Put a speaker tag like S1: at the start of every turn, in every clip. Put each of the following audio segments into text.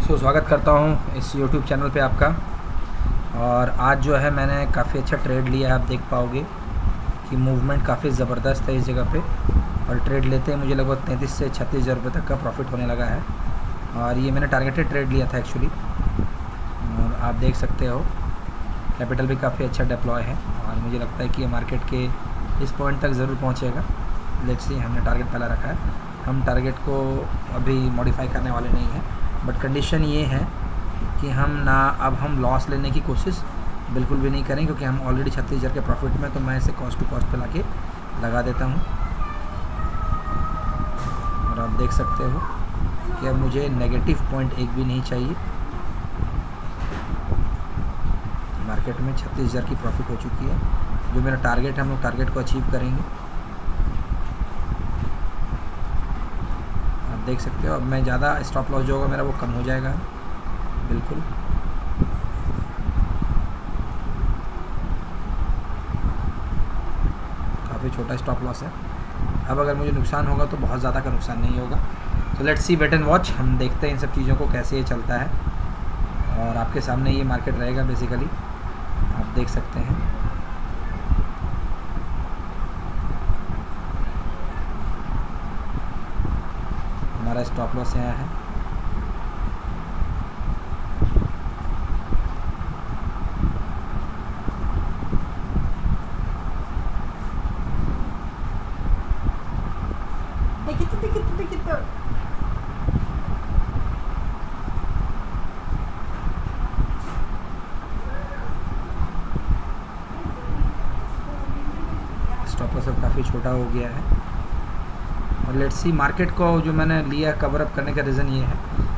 S1: स्वागत करता हूँ इस YouTube चैनल पे आपका। और आज जो है मैंने काफ़ी अच्छा ट्रेड लिया है। आप देख पाओगे कि मूवमेंट काफ़ी ज़बरदस्त है इस जगह पे, और ट्रेड लेते हैं मुझे लगभग 33 से 36 हज़ार रुपये तक का प्रॉफिट होने लगा है। और ये मैंने टारगेटेड ट्रेड लिया था एक्चुअली, और आप देख सकते हो कैपिटल भी काफ़ी अच्छा डिप्लॉय है, और मुझे लगता है कि ये मार्केट के इस पॉइंट तक ज़रूर पहुँचेगा। लेट्स सी, हमने टारगेट पहला रखा है, हम टारगेट को अभी मॉडिफाई करने वाले नहीं हैं। बट कंडीशन ये है कि हम लॉस लेने की कोशिश बिल्कुल भी नहीं करें, क्योंकि हम ऑलरेडी 36 हज़ार के प्रॉफिट में, तो मैं इसे कॉस्ट टू कॉस्ट पे लाके लगा देता हूँ। और आप देख सकते हो कि अब मुझे नेगेटिव पॉइंट एक भी नहीं चाहिए। मार्केट में 36 हज़ार की प्रॉफिट हो चुकी है। जो मेरा टारगेट है, हम लोग टारगेट को अचीव करेंगे। आप देख सकते हो अब मैं ज़्यादा स्टॉप लॉस जो होगा मेरा वो कम हो जाएगा बिल्कुल। काफ़ी छोटा स्टॉप लॉस है। अब अगर मुझे नुकसान होगा तो बहुत ज़्यादा का नुकसान नहीं होगा। तो let's see, wait and watch. हम देखते हैं इन सब चीज़ों को कैसे ये चलता है, और आपके सामने ये मार्केट रहेगा बेसिकली, आप देख सकते हैं। हमारा स्टॉप लॉस यहाँ है। स्टॉप लॉस अब काफ़ी छोटा हो गया है। और लेट्स सी, मार्केट को जो मैंने लिया कवर अप करने का रीज़न ये है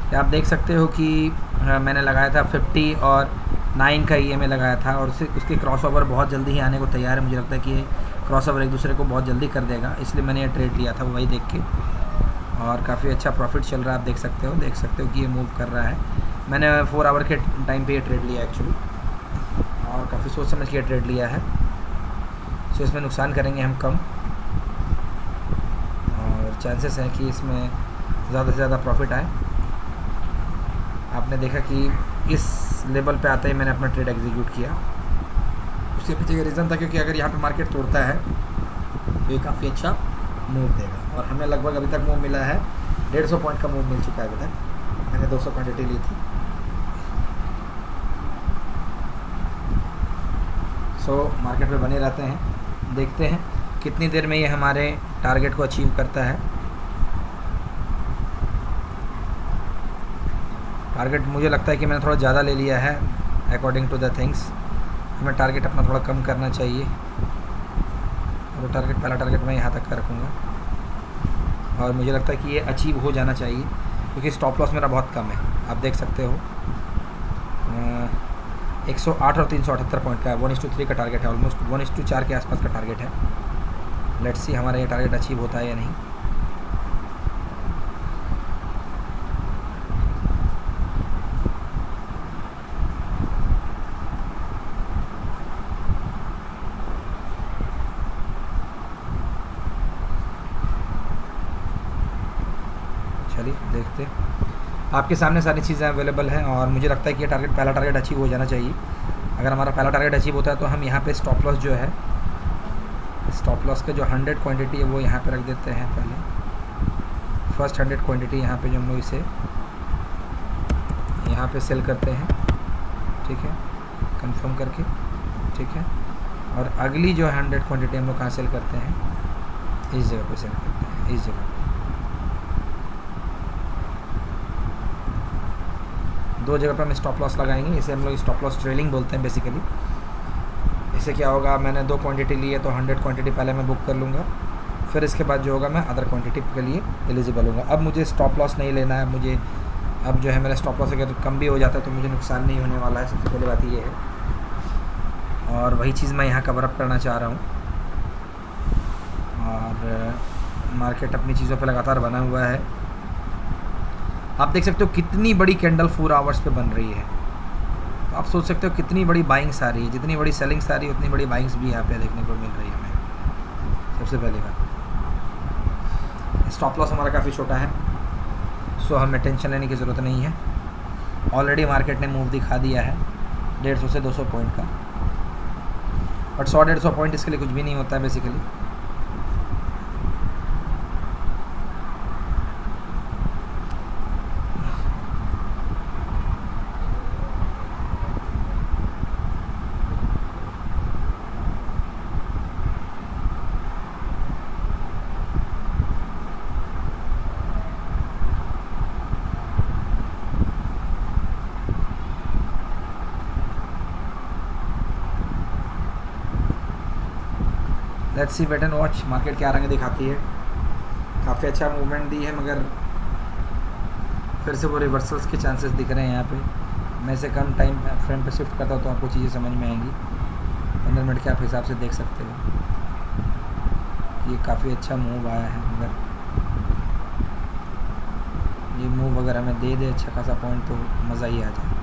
S1: कि आप देख सकते हो कि मैंने लगाया था 50 और 9 का EMA लगाया था, और उसके क्रॉस ओवर बहुत जल्दी ही आने को तैयार है। मुझे लगता है कि ये क्रॉस ओवर एक दूसरे को बहुत जल्दी कर देगा, इसलिए मैंने ये ट्रेड लिया था वही देख के। और काफ़ी अच्छा प्रॉफिट चल रहा है। आप देख सकते हो कि ये मूव कर रहा है। मैंने 4 आवर के टाइम पे ये ट्रेड लिया एक्चुअली, और काफ़ी सोच समझ के ट्रेड लिया है। सो इसमें नुकसान करेंगे हम कम, और चांसेस हैं कि इसमें ज़्यादा से ज़्यादा प्रॉफिट आए। आपने देखा कि इस लेवल पे आते ही मैंने अपना ट्रेड एग्जीक्यूट किया। उसके पीछे का रीज़न था क्योंकि अगर यहाँ पे मार्केट तोड़ता है तो ये काफ़ी अच्छा मूव देगा, और हमें लगभग अभी तक मूव मिला है 150 पॉइंट का मूव मिल चुका है अभी तक। मैंने 200 क्वान्टिटी ली थी। सो मार्केट में बने रहते हैं, देखते हैं कितनी देर में ये हमारे टारगेट को अचीव करता है। टारगेट मुझे लगता है कि मैंने थोड़ा ज़्यादा ले लिया है अकॉर्डिंग टू द थिंग्स। हमें टारगेट अपना थोड़ा कम करना चाहिए, और पहला टारगेट मैं यहाँ तक का रखूँगा, और मुझे लगता है कि ये अचीव हो जाना चाहिए क्योंकि स्टॉप लॉस मेरा बहुत कम है। आप देख सकते हो 108 और 378 पॉइंट का है। 1:3 का टारगेट है, ऑलमोस्ट 1:4 के आसपास का टारगेट है। लेट्स सी हमारा ये टारगेट अचीव होता है या नहीं। चलिए देखते हैं। आपके सामने सारी चीज़ें अवेलेबल हैं, और मुझे लगता है कि ये पहला टारगेट अचीव हो जाना चाहिए। अगर हमारा पहला टारगेट अचीव होता है तो हम यहाँ पे स्टॉप लॉस जो है, स्टॉप लॉस का जो 100 क्वांटिटी है वो यहाँ पे रख देते हैं। पहले फर्स्ट 100 क्वांटिटी यहाँ पे जो हम लोग इसे यहाँ पे सेल करते हैं, ठीक है, कंफर्म करके, ठीक है। और अगली जो 100 क्वांटिटी हम लोग कहाँ सेल करते हैं, इस जगह पे सेल करते हैं, इस जगह पे। 2 जगह पर हम स्टॉप लॉस लगाएंगे। इसे हम लोग स्टॉप लॉस ट्रेलिंग बोलते हैं बेसिकली। इससे क्या होगा, मैंने 2 क्वांटिटी ली है तो 100 क्वांटिटी पहले मैं बुक कर लूँगा, फिर इसके बाद जो होगा मैं अदर क्वांटिटी के लिए एलिजिबल होगा। अब मुझे स्टॉप लॉस नहीं लेना है। मुझे अब जो है मेरा स्टॉप लॉस अगर कम भी हो जाता है तो मुझे नुकसान नहीं होने वाला है। सबसे पहले बात ये है, और वही चीज़ मैं यहाँ कवर अप करना चाह रहा हूँ। और मार्केट अपनी चीज़ों पर लगातार बना हुआ है। आप देख सकते हो कितनी बड़ी कैंडल 4 आवर्स पे बन रही है। तो आप सोच सकते हो कितनी बड़ी बाइंग्स आ रही है। जितनी बड़ी सेलिंग्स आ रही है उतनी बड़ी बाइंग्स भी यहाँ पे देखने को मिल रही है हमें। सबसे पहले बात, स्टॉप लॉस हमारा काफ़ी छोटा है, सो हमें टेंशन लेने की ज़रूरत नहीं है। ऑलरेडी मार्केट ने मूव दिखा दिया है 150 से 200 पॉइंट का, बट 100-150 पॉइंट इसके लिए कुछ भी नहीं होता है basically. Let's see wait and watch market क्या रंग दिखाती है। काफ़ी अच्छा मूवमेंट दी है, मगर फिर से वो रिवर्सल्स के चांसेस दिख रहे हैं यहाँ पे। मैं इसे कम टाइम फ्रेम पे शिफ्ट करता हूँ तो आपको चीज़ें समझ में आएंगी। 15 मिनट के आप हिसाब से देख सकते हो कि ये काफ़ी अच्छा मूव आया है, मगर ये मूव अगर हमें दे दे अच्छा खासा पॉइंट तो मज़ा ही आ जाए।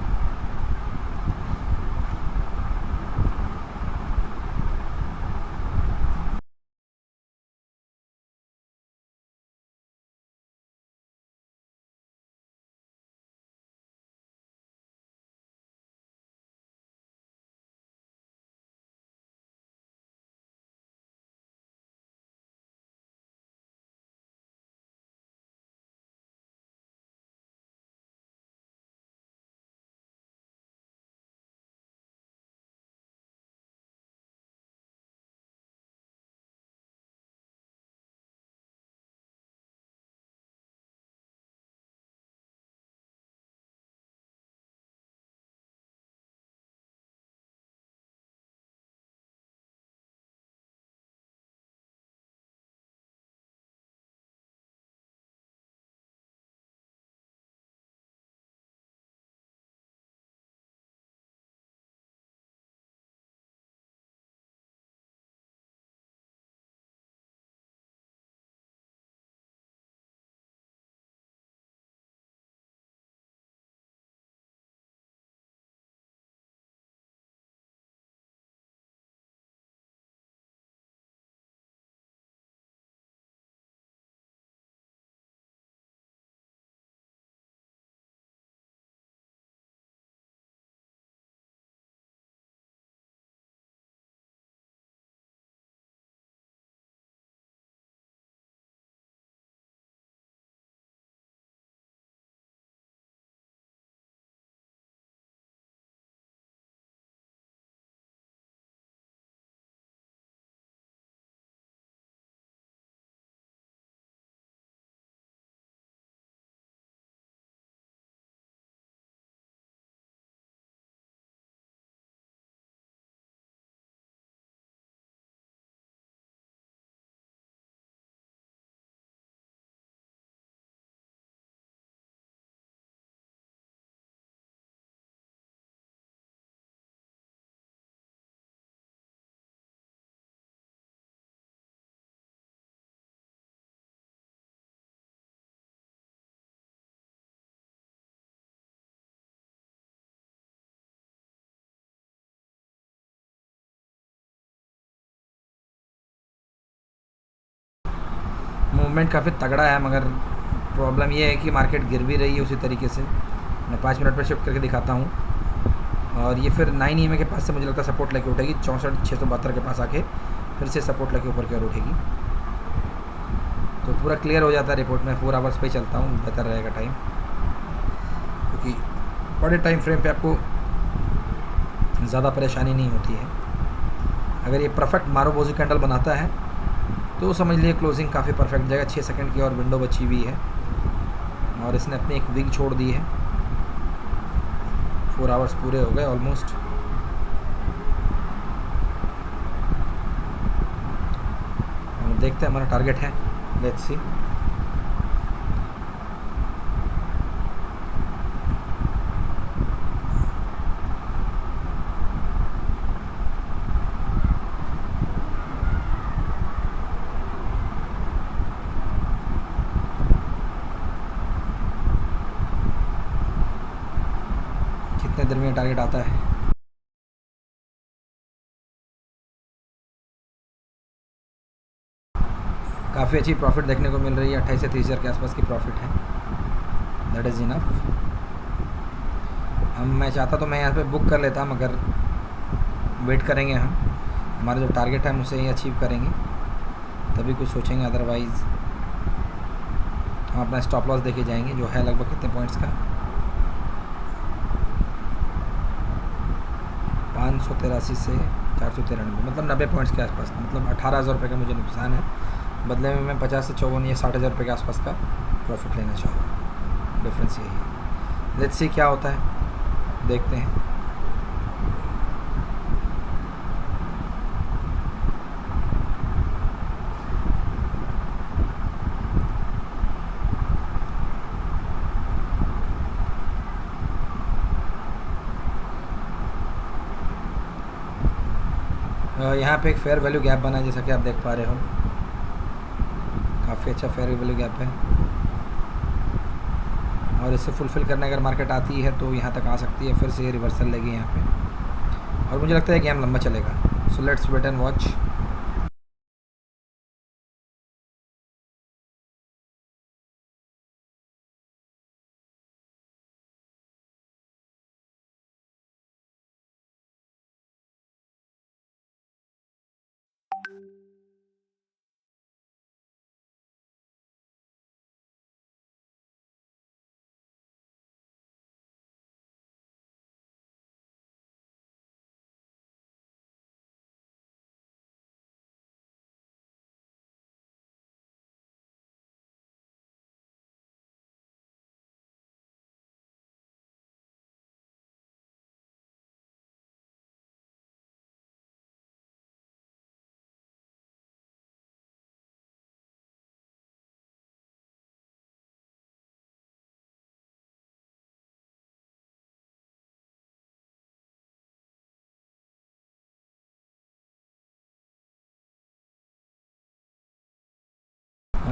S1: मूवमेंट काफ़ी तगड़ा है, मगर प्रॉब्लम ये है कि मार्केट गिर भी रही है उसी तरीके से। मैं 5 मिनट पर शिफ्ट करके दिखाता हूँ, और ये फिर 9 EMA के पास से मुझे लगता है सपोर्ट लेके उठेगी। 64,672 के पास आके फिर से सपोर्ट लेके ऊपर की ओर उठेगी, तो पूरा क्लियर हो जाता है रिपोर्ट में। 4 आवर्स पे चलता हूँ, बेहतर रहेगा टाइम, क्योंकि बड़े टाइम फ्रेम पे आपको ज़्यादा परेशानी नहीं होती है। अगर ये परफेक्ट मारुबोजी कैंडल बनाता है तो समझ लिए क्लोजिंग काफ़ी परफेक्ट जाएगा। 6 सेकंड की और विंडो बची हुई है, और इसने अपनी एक विग छोड़ दी है। 4 आवर्स पूरे हो गए ऑलमोस्ट। देखते हैं हमारा टारगेट है, लेट्स सी। कितने देर में टारगेट आता है। काफ़ी अच्छी प्रॉफिट देखने को मिल रही है। 28 से 30 हज़ार के आसपास की प्रॉफिट है, दैट इज़ इनफ। हम मैं चाहता तो मैं यहाँ पे बुक कर लेता, मगर वेट करेंगे हम, हमारा जो टारगेट है हम उसे ही अचीव करेंगे तभी कुछ सोचेंगे, अदरवाइज़ हम अपना स्टॉप लॉस देके जाएंगे जो है लगभग कितने पॉइंट्स का, 583 से 493, मतलब 90 पॉइंट्स के आसपास का, मतलब 18,000 रुपये का मुझे नुकसान है। बदले में मैं 50 से 54 या 60,000 रुपये के आसपास का प्रॉफिट लेना चाह रहा हूँ। डिफरेंस यही है। लेट्स सी क्या होता है, देखते हैं। यहाँ पे एक फेयर वैल्यू गैप बना है, जैसा कि आप देख पा रहे हो, काफ़ी अच्छा फेयर वैल्यू गैप है, और इसे फुलफ़िल करने अगर मार्केट आती है तो यहाँ तक आ सकती है, फिर से ये रिवर्सल लेगी यहाँ पे, और मुझे लगता है गेम लंबा चलेगा। So let's wait and watch.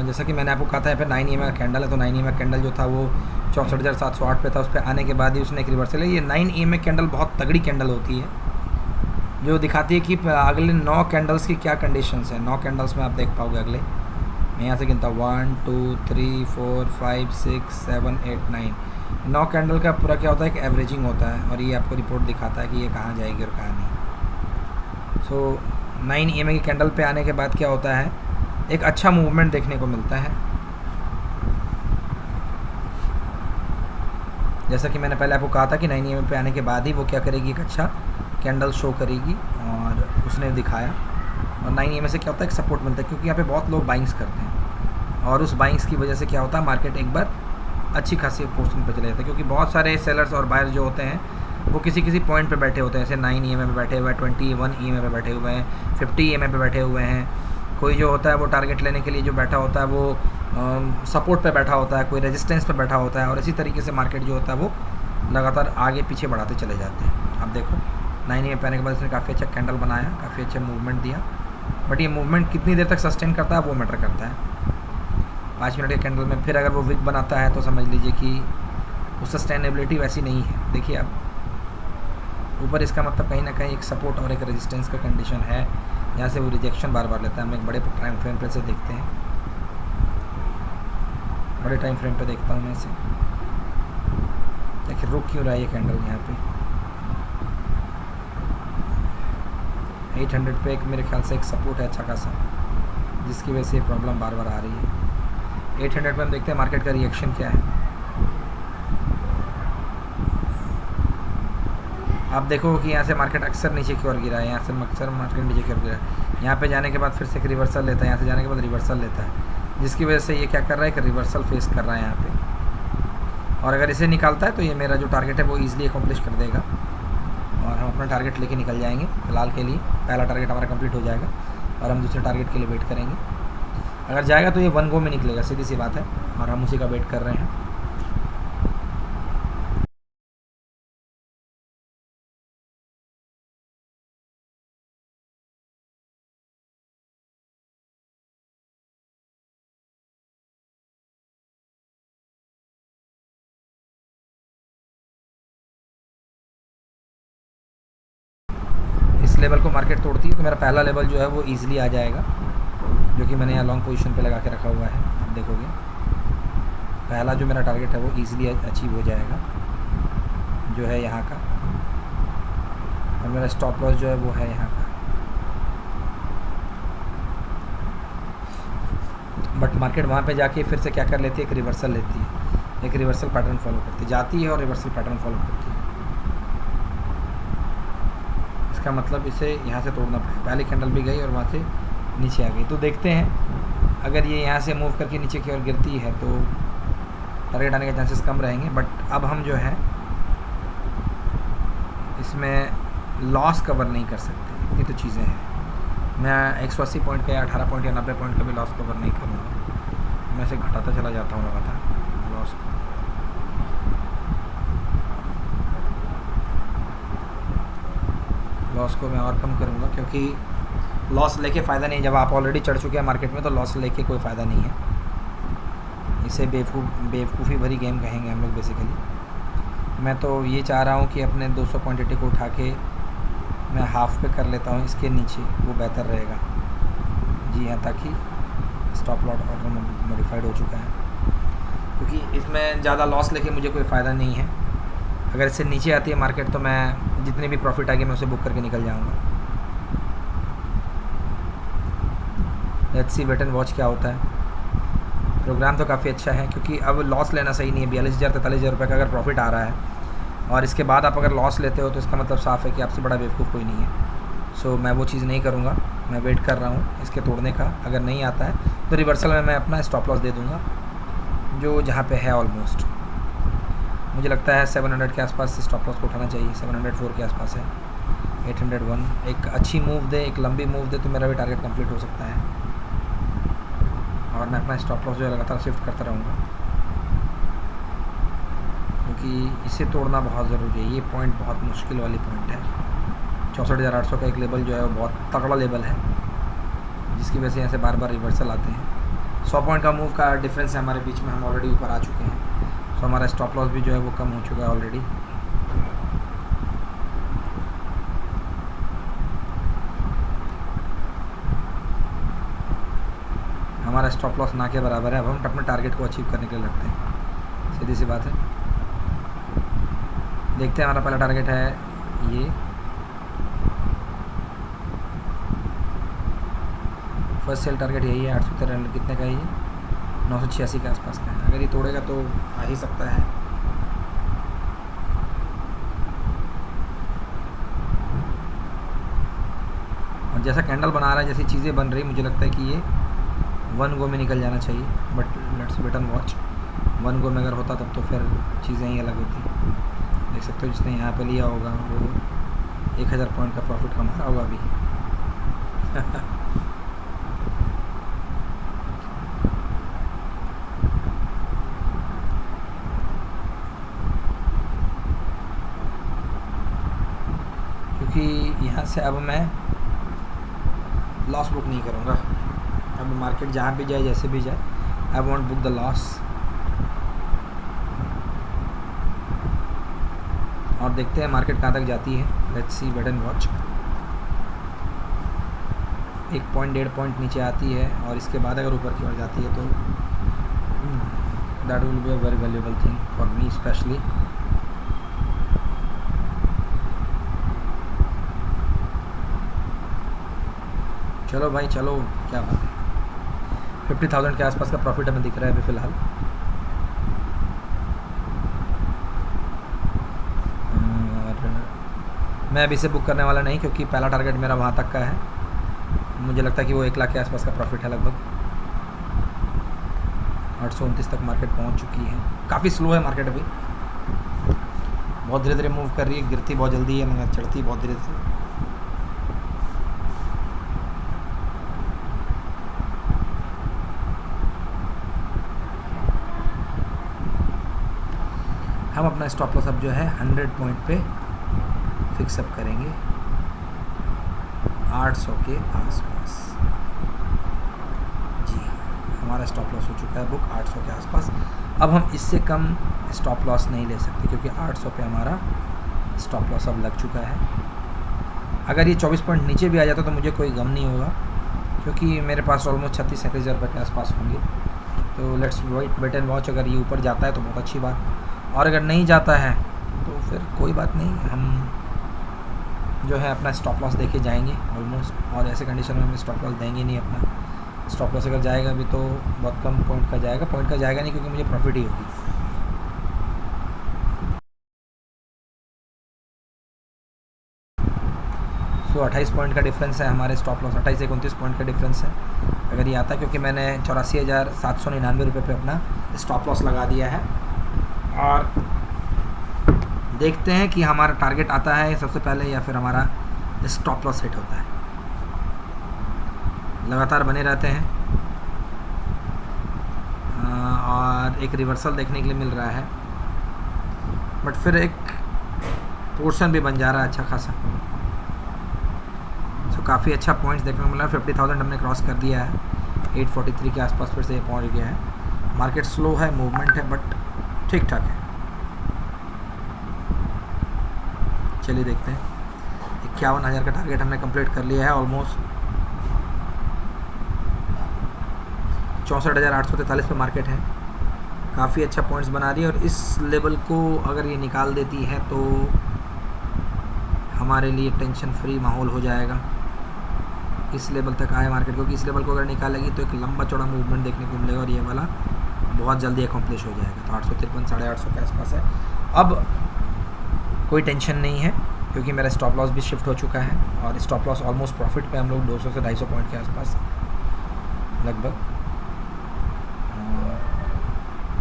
S1: जैसा कि मैंने आपको कहा था, यहाँ पे 9 EMA का कैंडल है, तो 9 EMA कैंडल जो था वो 64,708 पे था, उस पर आने के बाद ही उसने एक रिवर्सल है। ये 9 EMA कैंडल बहुत तगड़ी कैंडल होती है, जो दिखाती है कि अगले 9 कैंडल्स की क्या कंडीशंस है। 9 कैंडल्स में आप देख पाओगे अगले, मैं यहाँ से गिनता हूँ 1 2 3 4 5 6 7 8 9, 9 कैंडल का पूरा क्या होता है, एक एवरेजिंग होता है, और ये आपको रिपोर्ट दिखाता है कि ये कहाँ जाएगी और कहाँ नहीं। सो 9 EMA की कैंडल पे आने के बाद क्या होता है, एक अच्छा मूवमेंट देखने को मिलता है। जैसा कि मैंने पहले आपको कहा था कि 9 EMA पे आने के बाद ही वो क्या करेगी, एक अच्छा कैंडल शो करेगी, और उसने दिखाया। और 9 EMA से क्या होता है, एक सपोर्ट मिलता है, क्योंकि यहाँ पे बहुत लोग बाइंग्स करते हैं, और उस बाइंग्स की वजह से क्या होता है, मार्केट एक बार अच्छी खासी पोजीशन पे चले जाता है, क्योंकि बहुत सारे सेलर्स और बायर जो होते हैं वो किसी किसी पॉइंट पे बैठे होते हैं, जैसे 9 EMA पे बैठे हुए हैं, 21 EMA पे बैठे हुए हैं, 50 EMA पे बैठे हुए हैं। कोई जो होता है वो टारगेट लेने के लिए जो बैठा होता है वो सपोर्ट पे बैठा होता है, कोई रेजिस्टेंस पे बैठा होता है, और इसी तरीके से मार्केट जो होता है वो लगातार आगे पीछे बढ़ाते चले जाते हैं। अब देखो 9 EMA पे आने के बाद इसने काफ़ी अच्छा कैंडल बनाया, काफ़ी अच्छा मूवमेंट दिया, बट ये मूवमेंट कितनी देर तक सस्टेन करता है वो मैटर करता है। 5 मिनट के कैंडल में फिर अगर वो विक बनाता है तो समझ लीजिए कि वो सस्टेनेबिलिटी वैसी नहीं है। देखिए अब ऊपर, इसका मतलब कहीं ना कहीं एक सपोर्ट और एक रेजिस्टेंस का कंडीशन है, यहाँ से वो रिजेक्शन बार बार लेता है। हम एक बड़े टाइम फ्रेम पे से देखते हैं, बड़े टाइम फ्रेम पे देखता हूँ मैं इसे। देखिए रुक क्यों रहा है ये कैंडल यहाँ पे, 800 पे एक मेरे ख्याल से एक सपोर्ट है अच्छा खासा, जिसकी वजह से ये प्रॉब्लम बार बार आ रही है। 800 पे हम देखते हैं मार्केट का रिएक्शन क्या है। आप देखो कि यहाँ से मार्केट अक्सर नीचे की ओर गिरा है, यहाँ से अक्सर मार्केट नीचे की ओर गिरा है, यहाँ पे जाने के बाद फिर से एक रिवर्सल लेता है, यहाँ से जाने के बाद रिवर्सल लेता है, जिसकी वजह से ये क्या कर रहा है, एक रिवर्सल फेस कर रहा है यहाँ पे। और अगर इसे निकालता है तो ये मेरा जो टारगेट है वो ईजिली अकम्प्लिश कर देगा, और हम अपना टारगेट लेके निकल जाएंगे। फिलहाल के लिए पहला टारगेट हमारा कंप्लीट हो जाएगा, और हम दूसरे टारगेट के लिए वेट करेंगे। अगर जाएगा तो ये 1 गो में निकलेगा, सीधी सी बात है, और हम उसी का वेट कर रहे हैं। इस लेवल को मार्केट तोड़ती है तो मेरा पहला लेवल जो है वो ईजिली आ जाएगा, जो कि मैंने यहाँ लॉन्ग पोजीशन पे लगा के रखा हुआ है। आप देखोगे पहला जो मेरा टारगेट है वो ईजिली अचीव हो जाएगा। जो है यहाँ का, और मेरा स्टॉप लॉस जो है वो है यहाँ का। बट मार्केट वहाँ पे जाके फिर से क्या कर लेती है, एक रिवर्सल लेती है, एक रिवर्सल पैटर्न फॉलो करती है, जाती है और रिवर्सल पैटर्न फॉलो करती है। इसका मतलब इसे यहाँ से तोड़ना पड़ेगा। पहली कैंडल भी गई और वहाँ से नीचे आ गई, तो देखते हैं अगर ये यहाँ से मूव करके नीचे की ओर गिरती है तो टारगेट आने के चांसेस कम रहेंगे। बट अब हम जो है इसमें लॉस कवर नहीं कर सकते, इतनी तो चीज़ें हैं। मैं 180 पॉइंट का या 18 पॉइंट या 90 पॉइंट का भी लॉस कवर नहीं करूँगा, मैं इसे घटाता चला जाता हूँ लगातार लॉस को। लॉस को मैं और कम करूँगा, क्योंकि लॉस लेके फ़ायदा नहीं। जब आप ऑलरेडी चढ़ चुके हैं मार्केट में तो लॉस लेके कोई फ़ायदा नहीं है। इसे बेवकूफ़ी भरी गेम कहेंगे हम लोग बेसिकली। मैं तो ये चाह रहा हूँ कि अपने 200 क्वांटिटी को उठा के मैं हाफ़ पे कर लेता हूँ इसके नीचे, वो बेहतर रहेगा। जी हाँ, ताकि स्टॉप लॉट ऑर्डर मॉडिफाइड हो चुका है, क्योंकि इसमें ज़्यादा लॉस लेके मुझे कोई फ़ायदा नहीं है। अगर इससे नीचे आती है मार्केट तो मैं जितने भी प्रॉफिट आगे मैं उसे बुक करके निकल जाऊँगा। Let's see wait and watch क्या होता है। प्रोग्राम तो काफ़ी अच्छा है, क्योंकि अब लॉस लेना सही नहीं है। 42,000 43,000 रुपये का अगर प्रॉफिट आ रहा है और इसके बाद आप अगर लॉस लेते हो तो इसका मतलब साफ़ है कि आपसे बड़ा बेवकूफ़ कोई नहीं है। सो मैं वो चीज़ नहीं करूँगा, मैं वेट कर रहा हूँ इसके तोड़ने का। अगर नहीं आता है तो रिवर्सल में मैं अपना स्टॉप लॉस दे दूँगा, जो जहाँ पे है ऑलमोस्ट। मुझे लगता है 700 के आसपास स्टॉप लॉस को उठाना चाहिए, 704 के आसपास है। 801 एक अच्छी मूव दे, एक लंबी मूव दे तो मेरा भी टारगेट कंप्लीट हो सकता है, और मैं अपना स्टॉप लॉस जो है लगातार शिफ्ट करता रहूँगा, क्योंकि इसे तोड़ना बहुत ज़रूरी है। ये पॉइंट बहुत मुश्किल वाली पॉइंट है। 64,800 का एक लेवल जो है वो बहुत तगड़ा लेवल है, जिसकी वजह से यहाँ से बार बार रिवर्सल आते हैं। 100 पॉइंट का मूव का डिफरेंस है हमारे बीच में, हम ऑलरेडी ऊपर आ चुके हैं। तो हमारा स्टॉप लॉस भी जो है वो कम हो चुका है ऑलरेडी। हमारा स्टॉप लॉस ना के बराबर है। अब हम अपने टारगेट को अचीव करने के लिए लगते हैं, सीधी सी बात है। देखते हैं, हमारा पहला टारगेट है ये। फर्स्ट सेल टारगेट यही है, 813 कितने का है ये, 986 के आसपास का है। अगर ये तोड़ेगा तो आ ही सकता है। और जैसा कैंडल बना रहा है, जैसी चीज़ें बन रही, मुझे लगता है कि ये 1 गो में निकल जाना चाहिए। But let's wait and watch. 1 go में अगर होता तब तो फिर चीज़ें ही अलग होती। देख सकते हो जिसने यहाँ पे लिया होगा वो 1000 पॉइंट का प्रॉफिट कमा रहा होगा अभी। क्योंकि यहाँ से अब मैं लॉस बुक नहीं करूँगा। अब मार्केट जहाँ भी जाए, जैसे भी जाए, I want book the loss. और देखते हैं मार्केट कहाँ तक जाती है। Let's see, wait and watch. 1 point 1.5 point नीचे आती है और इसके बाद अगर ऊपर की ओर जाती है तो that will be a very valuable thing for me specially. चलो भाई चलो, क्या बात है। 50,000 के आसपास का प्रॉफिट हमें दिख रहा है अभी फ़िलहाल। मैं अभी से बुक करने वाला नहीं, क्योंकि पहला टारगेट मेरा वहाँ तक का है। मुझे लगता है कि वो 1 लाख के आसपास का प्रॉफिट है लगभग। 829 तक मार्केट पहुँच चुकी है। काफ़ी स्लो है मार्केट अभी, बहुत धीरे धीरे मूव कर रही है। गिरती बहुत जल्दी है मगर चढ़ती बहुत धीरे धीरे। हम अपना स्टॉप लॉस अब जो है 100 पॉइंट पे फिक्स अप करेंगे, 800 के आसपास। जी हाँ, हमारा स्टॉप लॉस हो चुका है बुक 800 के आसपास। अब हम इससे कम स्टॉप लॉस नहीं ले सकते, क्योंकि 800 पे हमारा स्टॉप लॉस अब लग चुका है। अगर ये 24 पॉइंट नीचे भी आ जाता तो मुझे कोई गम नहीं होगा, क्योंकि मेरे पास ऑलमोस्ट 36-37 रुपये के आसपास होंगे। तो लेट्स वेट एंड वॉच। अगर ये ऊपर जाता है तो बहुत अच्छी बात, और अगर नहीं जाता है तो फिर कोई बात नहीं, हम जो है अपना स्टॉप लॉस देके जाएंगे ऑलमोस्ट, और ऐसे कंडीशन में हम स्टॉप लॉस देंगे नहीं। अपना स्टॉप लॉस अगर जाएगा भी तो बहुत कम पॉइंट का जाएगा नहीं, क्योंकि मुझे प्रॉफिट ही होगी। सो 28 पॉइंट का डिफरेंस है हमारे स्टॉप लॉस, 28 से 29 पॉइंट का डिफरेंस है अगर ये आता है, क्योंकि मैंने 84,799 रुपये पे अपना स्टॉप लॉस लगा दिया है। और देखते हैं कि हमारा टारगेट आता है सबसे पहले या फिर हमारा स्टॉप लॉस हिट होता है। लगातार बने रहते हैं और एक रिवर्सल देखने के लिए मिल रहा है, बट फिर एक पोर्शन भी बन जा रहा है अच्छा खासा। सो काफ़ी अच्छा पॉइंट्स देखने को मिला है। 50,000 हमने क्रॉस कर दिया है, 843 के आसपास फिर से ये पहुंच गया है। मार्केट स्लो है, मूवमेंट है, बट ठीक ठाक है। चलिए देखते हैं। 51,000 का टारगेट हमने कंप्लीट कर लिया है ऑलमोस्ट। 64,843 पे मार्केट है, काफ़ी अच्छा पॉइंट्स बना रही है। और इस लेवल को अगर ये निकाल देती है तो हमारे लिए टेंशन फ्री माहौल हो जाएगा। इस लेवल तक आए मार्केट, क्योंकि इस लेवल को अगर निकालेगी तो एक लंबा चौड़ा मूवमेंट देखने को मिलेगा और ये वाला बहुत जल्दी अकम्प्लिश हो जाएगा। तो 853 850 के आसपास है। अब कोई टेंशन नहीं है, क्योंकि मेरा स्टॉप लॉस भी शिफ्ट हो चुका है और स्टॉप लॉस ऑलमोस्ट प्रॉफिट पे हम लोग 200 से 250 पॉइंट के आसपास लगभग।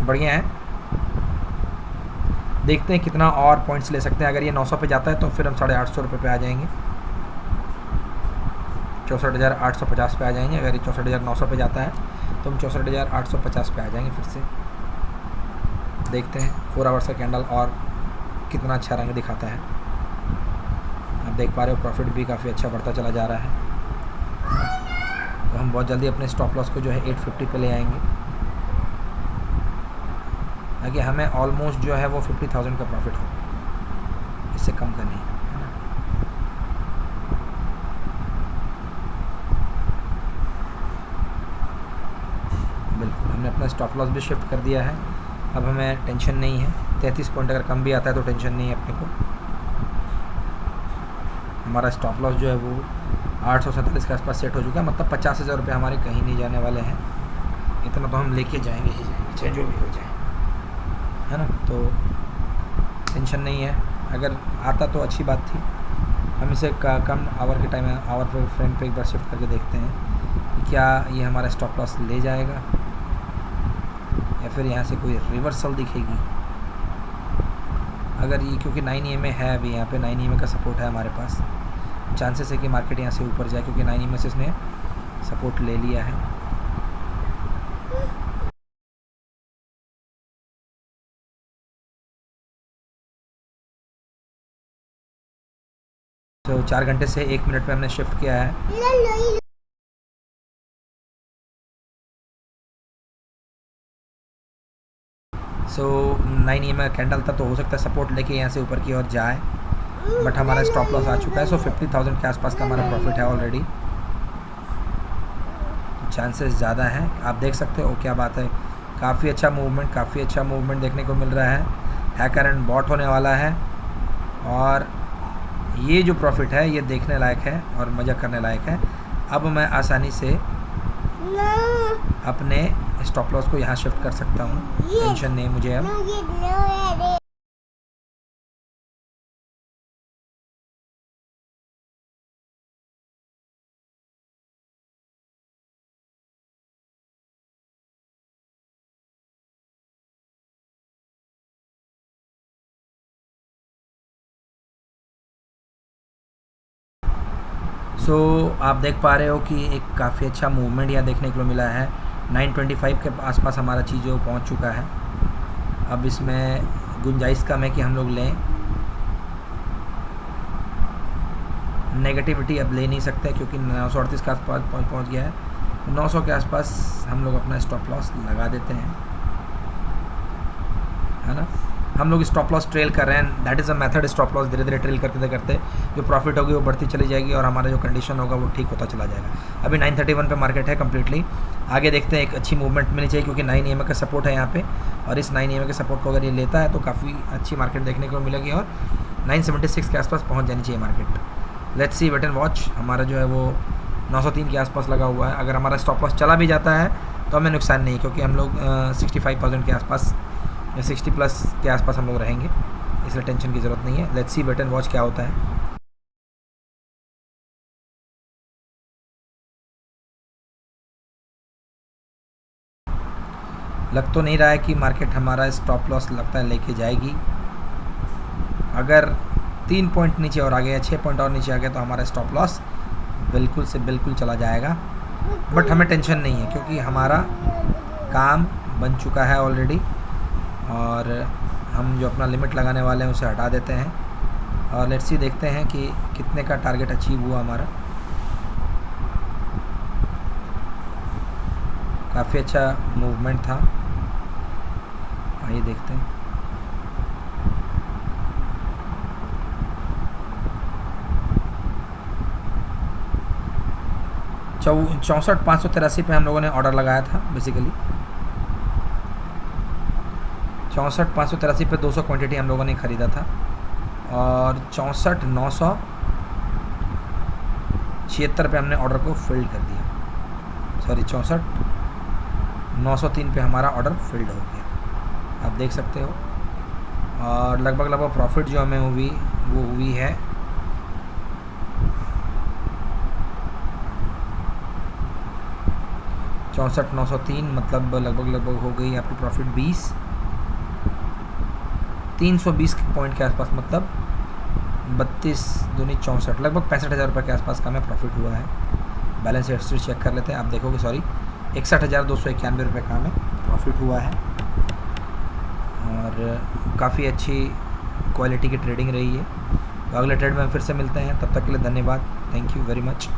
S1: बढ़िया है, देखते हैं कितना और पॉइंट्स ले सकते हैं। अगर ये 900 पे जाता है तो फिर हम 850 रुपये पे आ जाएंगे, 64,850 पे आ जाएंगे। अगर ये 64,900 पे जाता है तो हम 64,850 पे आ जाएंगे फिर से। देखते हैं 4 आवर्स का कैंडल और कितना अच्छा रंग दिखाता है। आप देख पा रहे हो प्रॉफिट भी काफ़ी अच्छा बढ़ता चला जा रहा है। तो हम बहुत जल्दी अपने स्टॉप लॉस को जो है 850 पे ले आएंगे, ताकि हमें ऑलमोस्ट जो है वो 50,000 का प्रॉफिट हो, इससे कम का नहीं, है ना। बिल्कुल, हमने अपना स्टॉप लॉस भी शिफ्ट कर दिया है। अब हमें टेंशन नहीं है। 33 पॉइंट अगर कम भी आता है तो टेंशन नहीं है अपने को। हमारा स्टॉप लॉस जो है वो 847 के आसपास सेट हो चुका है, मतलब 50,000 रुपये हमारे कहीं नहीं जाने वाले हैं। इतना तो हम लेके जाएंगे ही जाएंगे, चाहे जो भी हो जाए, है ना। तो टेंशन नहीं है। अगर आता तो अच्छी बात थी। हम इसे कम आवर के टाइम आवर पे फ्रेम पे एक बार शिफ्ट करके देखते हैं कि क्या ये हमारा स्टॉप लॉस ले जाएगा या फिर यहाँ से कोई रिवर्सल दिखेगी। अगर ये, क्योंकि 9 EMA है अभी यहाँ पे, 9 EMA का सपोर्ट है हमारे पास, चांसेस है कि मार्केट यहाँ से ऊपर जाए, क्योंकि 9 EMA से इसने सपोर्ट ले लिया है। तो 4 घंटे से 1 मिनट पे हमने शिफ्ट किया है। सो 9 EMA कैंडल था, तो हो सकता है सपोर्ट लेके यहाँ से ऊपर की ओर जाए, बट हमारा स्टॉप लॉस आ चुका है। सो 50,000 के आसपास का हमारा प्रॉफिट है ऑलरेडी। चांसेस ज़्यादा हैं, आप देख सकते हो। क्या बात है, काफ़ी अच्छा मूवमेंट देखने को मिल रहा है। हैकर एंड बॉट होने वाला है, और ये जो प्रॉफिट है ये देखने लायक है और मज़ा करने लायक है। अब मैं आसानी से अपने स्टॉप लॉस को यहाँ शिफ्ट कर सकता हूँ, टेंशन नहीं मुझे अब। सो आप देख पा रहे हो कि एक काफ़ी अच्छा मूवमेंट यहाँ देखने को मिला है। 925 के आसपास हमारा चीज़ जो पहुँच चुका है। अब इसमें गुंजाइश कम है कि हम लोग लें, नेगेटिविटी अब ले नहीं सकते, क्योंकि 938 के आसपास पहुँच गया है। 900 के आसपास हम लोग अपना स्टॉप लॉस लगा देते हैं, है ना। हम लोग स्टॉप लॉस ट्रेल कर रहे हैं, that is a method. Stop loss धीरे धीरे ट्रेल करते करते जो प्रॉफिट होगी वो बढ़ती चली जाएगी और हमारा जो कंडीशन होगा वो ठीक होता चला जाएगा। अभी 931 पे मार्केट है कम्प्लीटली। आगे देखते हैं, एक अच्छी मूवमेंट मिलनी चाहिए, क्योंकि 9 EMA का सपोर्ट है यहाँ पे। और इस 9 EMA के सपोर्ट को अगर ये लेता है तो काफ़ी अच्छी मार्केट देखने को मिलेगी और 976 के आसपास पहुंच जानी चाहिए market. Let's see, wait and watch. हमारा जो है वो 903 के आसपास लगा हुआ है। अगर हमारा स्टॉप लॉस चला भी जाता है तो हमें नुकसान नहीं, क्योंकि हम लोग 65,000 के आसपास या 60 प्लस के आसपास हम लोग रहेंगे, इसलिए टेंशन की ज़रूरत नहीं है। Let's see, wait and watch क्या होता है। लग तो नहीं रहा है कि मार्केट हमारा स्टॉप लॉस लगता है लेके जाएगी। अगर 3 पॉइंट नीचे और आ गया, 6 पॉइंट और नीचे आ गया तो हमारा स्टॉप लॉस बिल्कुल से बिल्कुल चला जाएगा। बट हमें टेंशन नहीं है, क्योंकि हमारा काम बन चुका है ऑलरेडी और हम जो अपना लिमिट लगाने वाले हैं उसे हटा देते हैं। और लेट्स सी, देखते हैं कि कितने का टारगेट अचीव हुआ हमारा। काफ़ी अच्छा मूवमेंट था, आइए देखते हैं। चौ 64,583 पे हम लोगों ने ऑर्डर लगाया था बेसिकली। 64,583 पे 200 क्वांटिटी हम लोगों ने ख़रीदा था और 64,976 पे हमने ऑर्डर को फिल्ड कर दिया। सॉरी, 64,903 पे हमारा ऑर्डर फिल्ड हो गया, आप देख सकते हो। और लगभग प्रॉफिट जो हमें हुई वो हुई है 64,903, मतलब लगभग हो गई आपकी प्रॉफिट 320 पॉइंट के आसपास, मतलब 32 दूनी 64, लगभग 65,000 रुपये के आसपास का हमें प्रॉफिट हुआ है। बैलेंस हिस्ट्री चेक कर लेते हैं, आप देखोगे, सॉरी, 61,291 रुपये का हमें प्रॉफिट हुआ है और काफ़ी अच्छी क्वालिटी की ट्रेडिंग रही है। तो अगले ट्रेड में हम फिर से मिलते हैं, तब तक के लिए धन्यवाद, थैंक यू वेरी मच।